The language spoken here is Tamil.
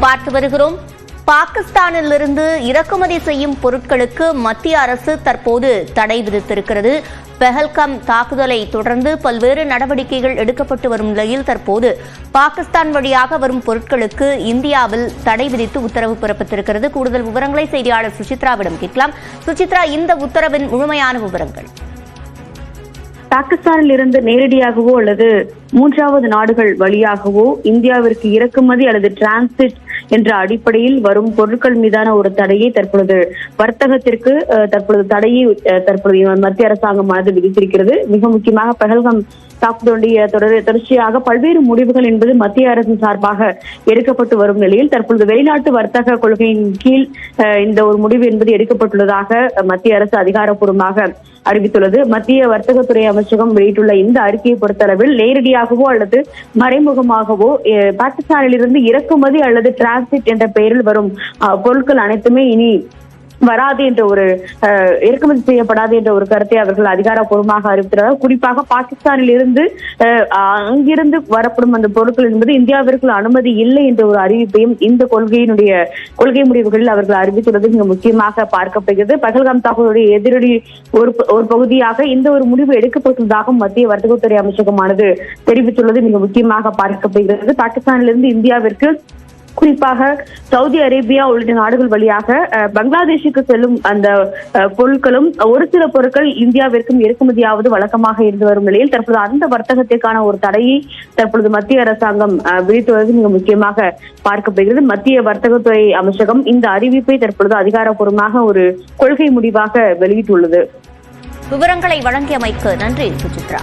பார்த்து வருகிறோம். பாகிஸ்தானிலிருந்து இறக்குமதி செய்யும் பொருட்களுக்கு மத்திய அரசு தற்போது தடை விதித்திருக்கிறது. பெஹல்காம் தாக்குதலை தொடர்ந்து பல்வேறு நடவடிக்கைகள் எடுக்கப்பட்டு வரும் நிலையில் தற்போது பாகிஸ்தான் வழியாக வரும் பொருட்களுக்கு இந்தியாவில் தடை விதித்து உத்தரவு பிறப்பித்திருக்கிறது. கூடுதல் விவரங்களை செய்தியாளர் சுசித்ராவிடம் கேட்கலாம். சுசித்ரா, இந்த உத்தரவின் முழுமையான விவரங்கள். பாகிஸ்தானில் இருந்து நேரடியாகவோ அல்லது மூன்றாவது நாடுகள் வழியாகவோ இந்தியாவிற்கு இறக்குமதி அல்லது டிரான்சிட் என்ற அடிப்படையில் வரும் பொருட்கள் மீதான ஒரு தடையை தற்பொழுது வர்த்தகத்திற்கு தற்பொழுது மத்திய அரசாங்கமானது விதித்திருக்கிறது. மிக முக்கியமாக பெஹல்காம் தாக்குதலுடைய தொடர்ச்சியாக பல்வேறு முடிவுகள் என்பது மத்திய அரசின் சார்பாக எடுக்கப்பட்டு வரும் நிலையில் தற்பொழுது வெளிநாட்டு வர்த்தக கொள்கையின் கீழ் இந்த ஒரு முடிவு என்பது எடுக்கப்பட்டுள்ளதாக மத்திய அரசு அதிகாரப்பூர்வமாக அறிவித்துள்ளது. மத்திய வர்த்தகத்துறை அமைச்சகம் வெளியிட்டுள்ள இந்த அறிக்கையை பொறுத்தளவில் நேரடியாகவோ அல்லது மறைமுகமாகவோ பாகிஸ்தானிலிருந்து இறக்குமதி அல்லது டிரான்சிட் என்ற பெயரில் வரும் பொருட்கள் அனைத்துமே இனி வராது என்ற ஒரு இறக்குமதி செய்யப்படாது என்ற ஒரு கருத்தை அவர்கள் அதிகாரப்பூர்வமாக அறிவித்துள்ளனர். குறிப்பாக பாகிஸ்தானில் இருந்து அங்கிருந்து வரப்படும் அந்த பொருட்கள் என்பது இந்தியாவிற்கு அனுமதி இல்லை என்ற ஒரு அறிவிப்பையும் இந்த கொள்கை முடிவுகளில் அவர்கள் அறிவித்துள்ளது மிக முக்கியமாக பார்க்கப்படுகிறது. பஹல்காம் தாக்குதலுடைய எதிரொலி ஒரு பகுதியாக இந்த ஒரு முடிவு எடுக்கப்பட்டுள்ளதாக மத்திய வர்த்தகத்துறை அமைச்சகமானது தெரிவித்துள்ளது மிக முக்கியமாக பார்க்கப்படுகிறது. பாகிஸ்தானிலிருந்து இந்தியாவிற்கு குறிப்பாக சவுதி அரேபியா உள்ளிட்ட நாடுகள் வழியாக பங்களாதேஷுக்கு செல்லும் அந்த பொருட்களும் ஒரு சில பொருட்கள் இந்தியாவிற்கும் இறக்குமதியாவது வழக்கமாக இருந்து வரும் நிலையில் தற்போது அந்த வர்த்தகத்திற்கான ஒரு தடையை தற்பொழுது மத்திய அரசாங்கம் விதித்துள்ளது மிக முக்கியமாக பார்க்கப்படுகிறது. மத்திய வர்த்தகத்துறை அமைச்சகம் இந்த அறிவிப்பை தற்பொழுது அதிகாரப்பூர்வமாக ஒரு கொள்கை முடிவாக வெளியிட்டுள்ளது. விவரங்களை வழங்கியமைக்கு நன்றி சுசித்ரா.